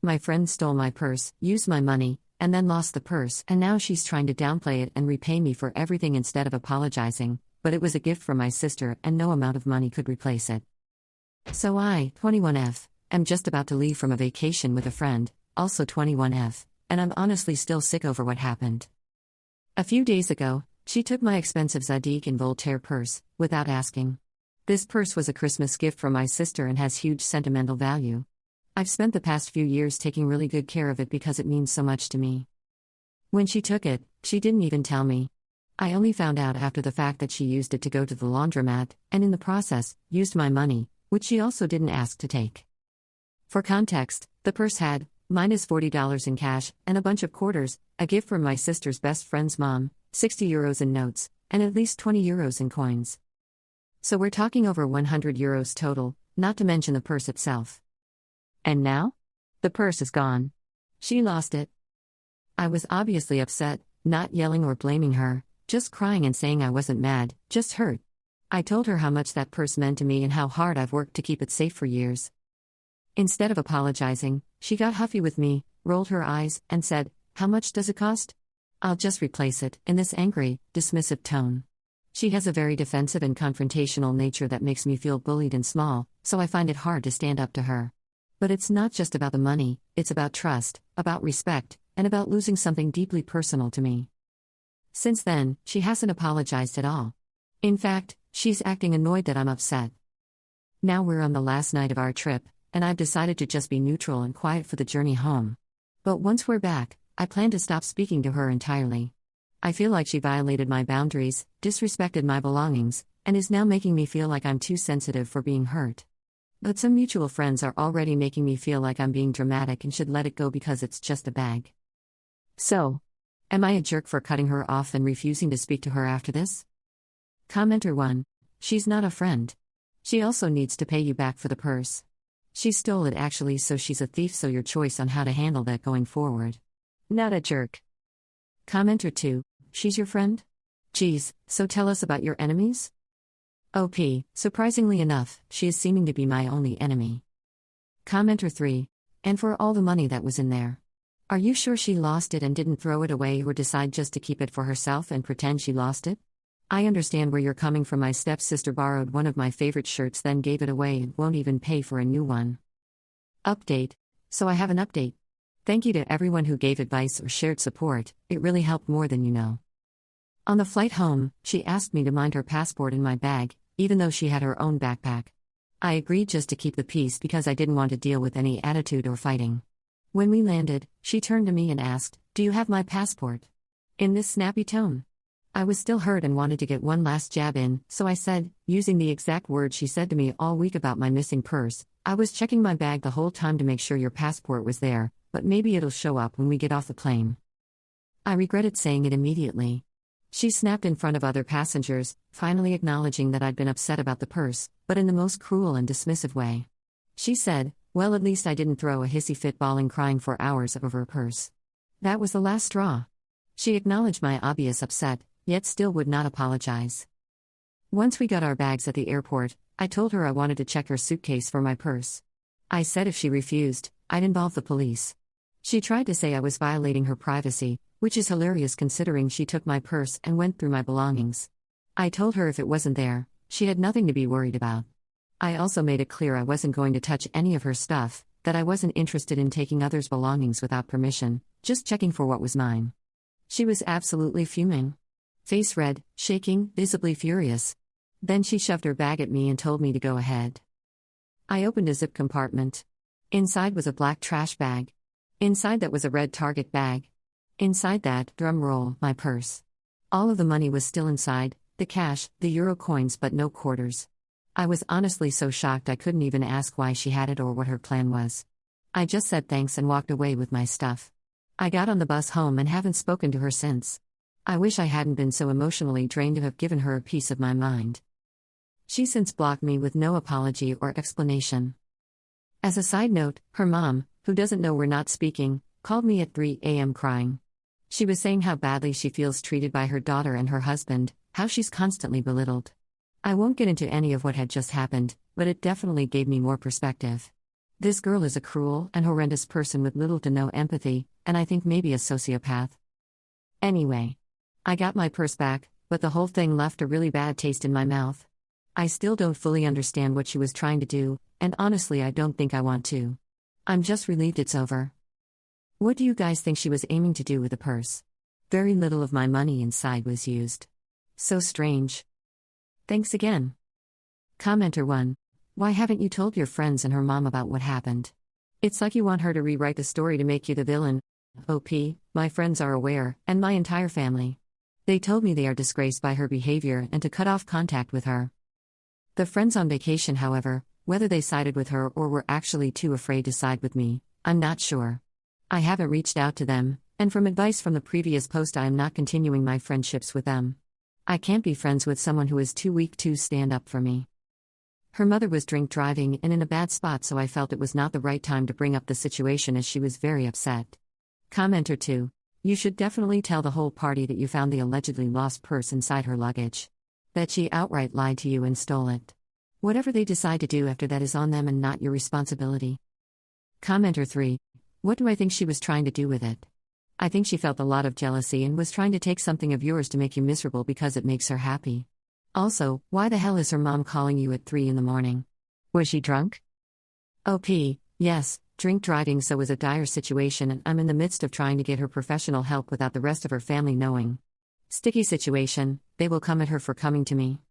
My friend stole my purse, used my money, and then lost the purse, and now she's trying to downplay it and repay me for everything instead of apologizing, but it was a gift from my sister and no amount of money could replace it. So I, 21F, am just about to leave from a vacation with a friend, also 21F, and I'm honestly still sick over what happened. A few days ago, she took my expensive Zadig and Voltaire purse, without asking. This purse was a Christmas gift from my sister and has huge sentimental value. I've spent the past few years taking really good care of it because it means so much to me. When she took it, she didn't even tell me. I only found out after the fact that she used it to go to the laundromat, and in the process, used my money, which she also didn't ask to take. For context, the purse had -$40 in cash, and a bunch of quarters, a gift from my sister's best friend's mom, 60 euros in notes, and at least 20 euros in coins. So we're talking over 100 euros total, not to mention the purse itself. And now? The purse is gone. She lost it. I was obviously upset, not yelling or blaming her, just crying and saying I wasn't mad, just hurt. I told her how much that purse meant to me and how hard I've worked to keep it safe for years. Instead of apologizing, she got huffy with me, rolled her eyes, and said, "How much does it cost?" "I'll just replace it," in this angry, dismissive tone. She has a very defensive and confrontational nature that makes me feel bullied and small, so I find it hard to stand up to her. But it's not just about the money, it's about trust, about respect, and about losing something deeply personal to me. Since then, she hasn't apologized at all. In fact, she's acting annoyed that I'm upset. Now we're on the last night of our trip, and I've decided to just be neutral and quiet for the journey home. But once we're back, I plan to stop speaking to her entirely. I feel like she violated my boundaries, disrespected my belongings, and is now making me feel like I'm too sensitive for being hurt. But some mutual friends are already making me feel like I'm being dramatic and should let it go because it's just a bag. So, am I a jerk for cutting her off and refusing to speak to her after this? Commenter 1. She's not a friend. She also needs to pay you back for the purse. She stole it actually, so she's a thief, so your choice on how to handle that going forward. Not a jerk. Commenter 2. She's your friend? Geez, so tell us about your enemies? OP, surprisingly enough, she is seeming to be my only enemy. Commenter 3. And for all the money that was in there. Are you sure she lost it and didn't throw it away or decide just to keep it for herself and pretend she lost it? I understand where you're coming from. My stepsister borrowed one of my favorite shirts, then gave it away and won't even pay for a new one. Update. So I have an update. Thank you to everyone who gave advice or shared support, it really helped more than you know. On the flight home, she asked me to mind her passport in my bag, even though she had her own backpack. I agreed just to keep the peace because I didn't want to deal with any attitude or fighting. When we landed, she turned to me and asked, "Do you have my passport?" In this snappy tone. I was still hurt and wanted to get one last jab in, so I said, using the exact words she said to me all week about my missing purse, "I was checking my bag the whole time to make sure your passport was there, but maybe it'll show up when we get off the plane." I regretted saying it immediately. She snapped in front of other passengers, finally acknowledging that I'd been upset about the purse, but in the most cruel and dismissive way. She said, "Well, at least I didn't throw a hissy fit bawling crying for hours over a purse." That was the last straw. She acknowledged my obvious upset, yet still would not apologize. Once we got our bags at the airport, I told her I wanted to check her suitcase for my purse. I said if she refused, I'd involve the police. She tried to say I was violating her privacy, which is hilarious considering she took my purse and went through my belongings. I told her if it wasn't there, she had nothing to be worried about. I also made it clear I wasn't going to touch any of her stuff, that I wasn't interested in taking others' belongings without permission, just checking for what was mine. She was absolutely fuming. Face red, shaking, visibly furious. Then she shoved her bag at me and told me to go ahead. I opened a zip compartment. Inside was a black trash bag. Inside that was a red Target bag. Inside that, drum roll, my purse. All of the money was still inside, the cash, the euro coins, but no quarters. I was honestly so shocked I couldn't even ask why she had it or what her plan was. I just said thanks and walked away with my stuff. I got on the bus home and haven't spoken to her since. I wish I hadn't been so emotionally drained to have given her a piece of my mind. She since blocked me with no apology or explanation. As a side note, her mom, who doesn't know we're not speaking, called me at 3 a.m. crying. She was saying how badly she feels treated by her daughter and her husband, how she's constantly belittled. I won't get into any of what had just happened, but it definitely gave me more perspective. This girl is a cruel and horrendous person with little to no empathy, and I think maybe a sociopath. Anyway, I got my purse back, but the whole thing left a really bad taste in my mouth. I still don't fully understand what she was trying to do, and honestly I don't think I want to. I'm just relieved it's over. What do you guys think she was aiming to do with the purse? Very little of my money inside was used. So strange. Thanks again. Commenter 1. Why haven't you told your friends and her mom about what happened? It's like you want her to rewrite the story to make you the villain. OP, my friends are aware, and my entire family. They told me they are disgraced by her behavior and to cut off contact with her. The friends on vacation, however, whether they sided with her or were actually too afraid to side with me, I'm not sure. I haven't reached out to them, and from advice from the previous post I am not continuing my friendships with them. I can't be friends with someone who is too weak to stand up for me. Her mother was drink driving and in a bad spot, so I felt it was not the right time to bring up the situation as she was very upset. Commenter 2. You should definitely tell the whole party that you found the allegedly lost purse inside her luggage. That she outright lied to you and stole it. Whatever they decide to do after that is on them and not your responsibility. Commenter 3. What do I think she was trying to do with it? I think she felt a lot of jealousy and was trying to take something of yours to make you miserable because it makes her happy. Also, why the hell is her mom calling you at 3 in the morning? Was she drunk? OP, yes, drink driving, so was a dire situation and I'm in the midst of trying to get her professional help without the rest of her family knowing. Sticky situation, they will come at her for coming to me.